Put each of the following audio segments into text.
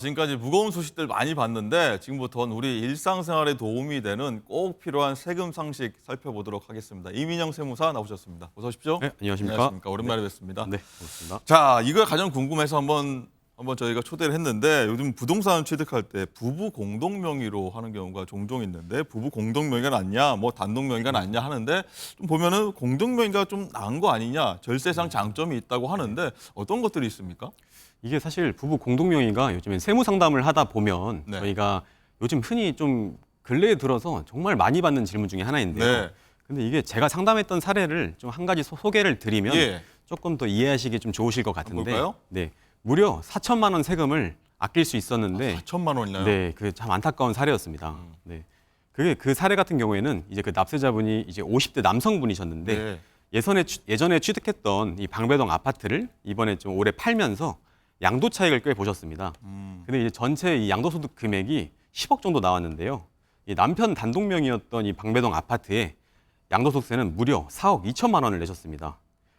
지금까지 무거운 소식들 많이 봤는데 지금부터는 우리 일상생활에 도움이 되는 꼭 필요한 세금 상식 살펴보도록 하겠습니다. 이민영 세무사 나오셨습니다. 어서 오십시오. 네, 안녕하십니까. 안녕하십니까. 오랜만에 뵙습니다. 네, 반갑습니다. 자, 이걸 가장 궁금해서 한번 저희가 초대를 했는데 요즘 부동산 취득할 때 부부 공동 명의로 하는 경우가 종종 있는데 부부 공동 명의가 낫냐, 뭐 단독 명의가 낫냐 하는데 좀 보면은 공동 명의가 좀 나은 거 아니냐, 절세상 장점이 있다고 하는데 어떤 것들이 있습니까? 이게 사실 부부 공동명의가 요즘엔 세무 상담을 하다 보면 네. 저희가 요즘 흔히 좀 근래에 들어서 정말 많이 받는 질문 중에 하나인데요. 네. 근데 이게 제가 상담했던 사례를 좀 한 가지 소개를 드리면 예. 조금 더 이해하시기 좀 좋으실 것 한번 같은데. 볼까요? 네. 무려 4천만 원 세금을 아낄 수 있었는데 4천만 원이나요? 네, 그게 참 안타까운 사례였습니다. 네. 그게 그 사례 같은 경우에는 이제 그 납세자분이 이제 50대 남성분이셨는데 네. 예전에 취득했던 이 방배동 아파트를 이번에 좀 올해 팔면서 양도 차익을 꽤 보셨습니다. 근데 이제 전체 이 양도소득 금액이 10억 정도 나왔는데요. 이 남편 단독 명의였던 이 방배동 아파트에 양도소득세는 무려 4억 2천만 원을 내셨습니다.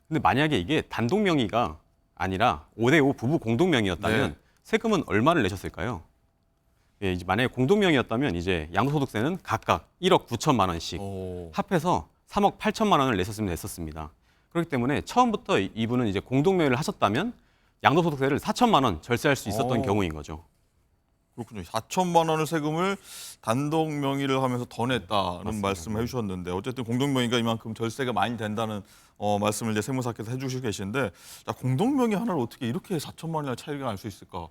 근데 만약에 이게 단독 명의가 아니라 5대5 부부 공동 명의였다면 네. 세금은 얼마를 내셨을까요? 예, 이제 만약에 공동 명의였다면 이제 양도소득세는 각각 1억 9천만 원씩 오. 합해서 3억 8천만 원을 내셨으면 됐었습니다. 그렇기 때문에 처음부터 이분은 이제 공동 명의를 하셨다면 양도소득세를 4천만 원 절세할 수 있었던 경우인 거죠. 그렇군요. 4천만 원을 세금을 단독 명의를 하면서 더 냈다는 맞습니다. 말씀을 해주셨는데 어쨌든 공동 명의가 이만큼 절세가 많이 된다는 말씀을 이제 세무사께서 해주시고 계신데 자, 공동 명의 하나를 어떻게 이렇게 4천만 원이나 차이가 날 수 있을까?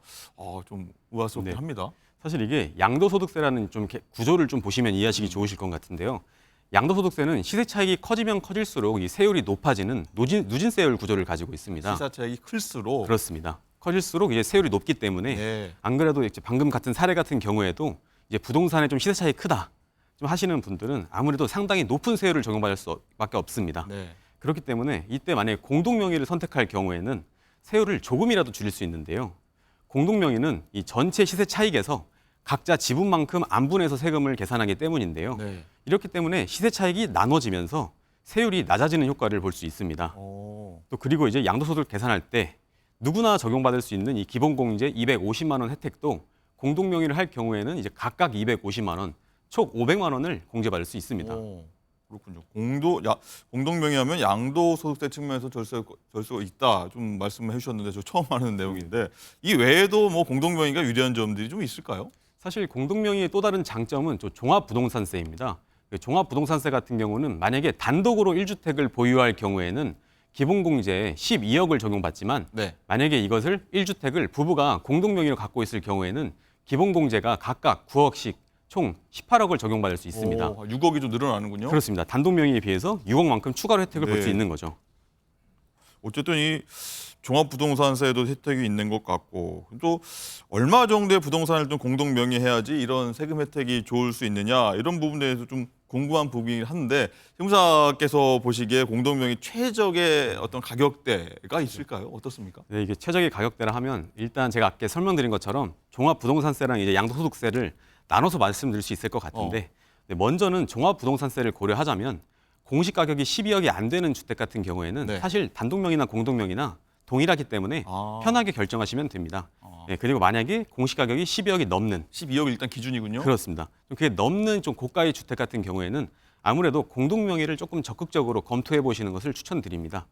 좀 의아스럽긴 네. 합니다. 사실 이게 양도소득세라는 좀 이렇게 구조를 좀 보시면 이해하시기 좋으실 것 같은데요. 양도소득세는 시세 차익이 커지면 커질수록 이 세율이 높아지는 누진세율 구조를 가지고 있습니다. 시사 차익이 클수록 그렇습니다. 커질수록 이제 세율이 높기 때문에 네. 안 그래도 이제 방금 같은 사례 같은 경우에도 이제 부동산에 좀 시세 차익이 크다 좀 하시는 분들은 아무래도 상당히 높은 세율을 적용받을 수밖에 없습니다. 네. 그렇기 때문에 이때 만약에 공동 명의를 선택할 경우에는 세율을 조금이라도 줄일 수 있는데요. 공동 명의는 이 전체 시세 차익에서 각자 지분만큼 안분해서 세금을 계산하기 때문인데요. 네. 이렇기 때문에 시세 차익이 나눠지면서 세율이 낮아지는 효과를 볼 수 있습니다. 또 그리고 이제 양도소득 계산할 때 누구나 적용받을 수 있는 이 기본공제 250만 원 혜택도 공동 명의를 할 경우에는 이제 각각 250만 원, 총 500만 원을 공제받을 수 있습니다. 그렇군요. 공동 명의하면 양도소득세 측면에서 절세가 있다 좀 말씀을 해주셨는데 저 처음 아는 내용인데 이 외에도 뭐 공동 명의가 유리한 점들이 좀 있을까요? 사실 공동 명의의 또 다른 장점은 종합부동산세입니다. 종합부동산세 같은 경우는 만약에 단독으로 1주택을 보유할 경우에는 기본공제에 12억을 적용받지만 네. 만약에 이것을 1주택을 부부가 공동 명의로 갖고 있을 경우에는 기본공제가 각각 9억씩 총 18억을 적용받을 수 있습니다. 6억이 좀 늘어나는군요. 그렇습니다. 단독 명의에 비해서 6억만큼 추가로 혜택을 볼 수 네. 있는 거죠. 어쨌든 이 종합부동산세에도 혜택이 있는 것 같고 또 얼마 정도의 부동산을 좀 공동 명의해야지 이런 세금 혜택이 좋을 수 있느냐 이런 부분에 대해서 좀 궁금한 부분이긴 한데 세무사께서 보시기에 공동 명의 최적의 어떤 가격대가 있을까요? 어떻습니까? 네, 이게 최적의 가격대라 하면 일단 제가 아까 설명드린 것처럼 종합부동산세랑 이제 양도소득세를 나눠서 말씀드릴 수 있을 것 같은데 네, 먼저는 종합부동산세를 고려하자면 공시 가격이 12억이 안 되는 주택 같은 경우에는 네. 사실 단독 명의나 공동 명의나 동일하기 때문에 편하게 결정하시면 됩니다. 네, 그리고 만약에 공시 가격이 12억이 넘는 12억 일단 기준이군요. 그렇습니다. 좀 그게 넘는 좀 고가의 주택 같은 경우에는 아무래도 공동 명의를 조금 적극적으로 검토해 보시는 것을 추천드립니다.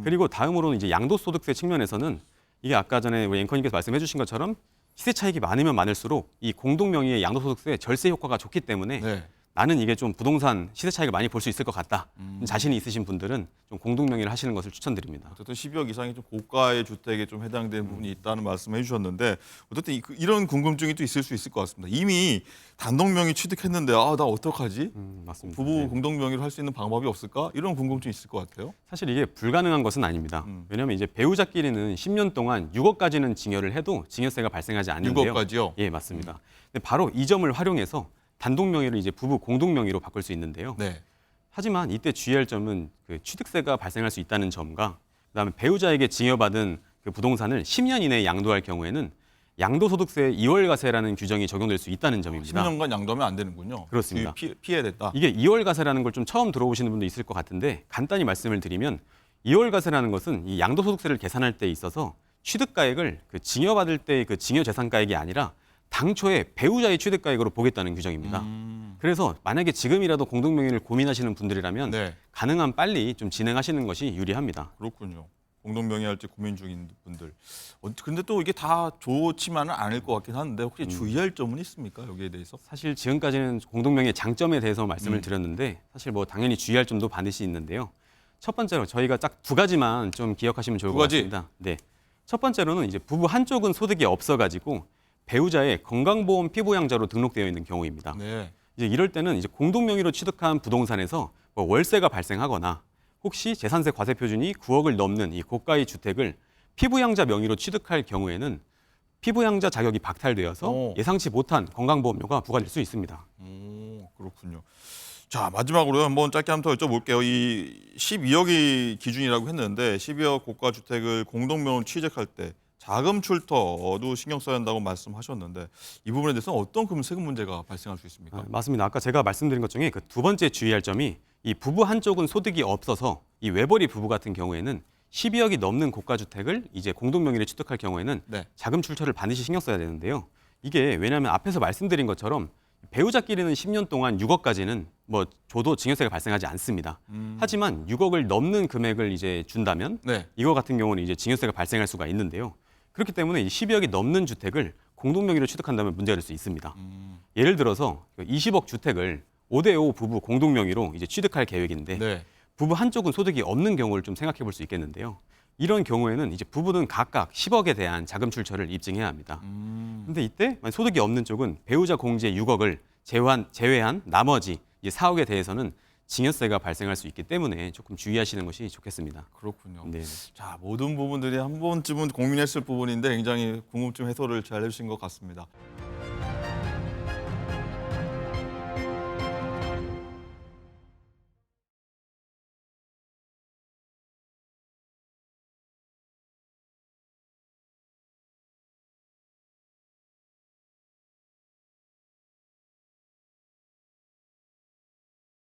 그리고 다음으로는 이제 양도소득세 측면에서는 이게 아까 전에 우리 앵커님께서 말씀해 주신 것처럼 시세 차익이 많으면 많을수록 이 공동 명의의 양도소득세 절세 효과가 좋기 때문에 네. 나는 이게 좀 부동산 시세 차익을 많이 볼 수 있을 것 같다. 자신이 있으신 분들은 좀 공동 명의를 하시는 것을 추천드립니다. 어쨌든 12억 이상이 좀 고가의 주택에 좀 해당되는 부분이 있다는 말씀을 해주셨는데 어쨌든 이런 궁금증이 또 있을 수 있을 것 같습니다. 이미 단독 명의 취득했는데 나 어떡하지? 맞습니다. 부부 네. 공동 명의로 할 수 있는 방법이 없을까? 이런 궁금증이 있을 것 같아요. 사실 이게 불가능한 것은 아닙니다. 왜냐하면 이제 배우자끼리는 10년 동안 6억까지는 증여를 해도 증여세가 발생하지 않는데요. 6억까지요? 예, 맞습니다. 근데 바로 이 점을 활용해서 단독 명의를 이제 부부 공동 명의로 바꿀 수 있는데요. 네. 하지만 이때 주의할 점은 그 취득세가 발생할 수 있다는 점과 그다음에 배우자에게 증여받은 그 부동산을 10년 이내에 양도할 경우에는 양도소득세 2월과세라는 규정이 적용될 수 있다는 점입니다. 10년간 양도하면 안 되는군요. 그렇습니다. 피해야 됐다. 이게 2월과세라는 걸 좀 처음 들어보시는 분도 있을 것 같은데 간단히 말씀을 드리면 2월과세라는 것은 이 양도소득세를 계산할 때 있어서 취득가액을 그 징여받을 때 그 징여재산가액이 아니라 당초에 배우자의 취득가액으로 보겠다는 규정입니다. 그래서 만약에 지금이라도 공동명의를 고민하시는 분들이라면 네. 가능한 빨리 좀 진행하시는 것이 유리합니다. 그렇군요. 공동명의할지 고민 중인 분들. 근데 또 이게 다 좋지만은 않을 것 같긴 한데 혹시 주의할 점은 있습니까? 여기에 대해서? 사실 지금까지는 공동명의의 장점에 대해서 말씀을 드렸는데 사실 뭐 당연히 주의할 점도 반드시 있는데요. 첫 번째로 저희가 딱 두 가지만 좀 기억하시면 좋을 두 것 가지? 같습니다. 네. 첫 번째로는 이제 부부 한쪽은 소득이 없어가지고 배우자의 건강보험 피부양자로 등록되어 있는 경우입니다. 네. 이제 이럴 때는 이제 공동명의로 취득한 부동산에서 뭐 월세가 발생하거나 혹시 재산세 과세 표준이 9억을 넘는 이 고가의 주택을 피부양자 명의로 취득할 경우에는 피부양자 자격이 박탈되어서 오. 예상치 못한 건강보험료가 부과될 수 있습니다. 그렇군요. 자, 마지막으로 한번 짧게 한번 더 여쭤볼게요. 이 12억이 기준이라고 했는데 12억 고가 주택을 공동명의로 취득할 때 자금 출처도 신경 써야 한다고 말씀하셨는데 이 부분에 대해서는 어떤 그럼 세금 문제가 발생할 수 있습니까? 맞습니다. 아까 제가 말씀드린 것 중에 그 두 번째 주의할 점이 이 부부 한쪽은 소득이 없어서 이 외벌이 부부 같은 경우에는 12억이 넘는 고가 주택을 이제 공동명의로 취득할 경우에는 네. 자금 출처를 반드시 신경 써야 되는데요. 이게 왜냐하면 앞에서 말씀드린 것처럼 배우자끼리는 10년 동안 6억까지는 뭐 줘도 징여세가 발생하지 않습니다. 하지만 6억을 넘는 금액을 이제 준다면 네. 이거 같은 경우는 이제 징여세가 발생할 수가 있는데요. 그렇기 때문에 이 12억이 넘는 주택을 공동명의로 취득한다면 문제가 될 수 있습니다. 예를 들어서 20억 주택을 5대5 부부 공동명의로 이제 취득할 계획인데 네. 부부 한쪽은 소득이 없는 경우를 좀 생각해 볼 수 있겠는데요. 이런 경우에는 이제 부부는 각각 10억에 대한 자금 출처를 입증해야 합니다. 근데 이때 만약 소득이 없는 쪽은 배우자 공제 6억을 제외한 나머지 이제 4억에 대해서는 징여세가 발생할 수 있기 때문에 조금 주의하시는 것이 좋겠습니다. 그렇군요. 네. 자, 모든 부분들이 한 번쯤은 고민했을 부분인데 굉장히 궁금증 해소를 잘 해주신 것 같습니다.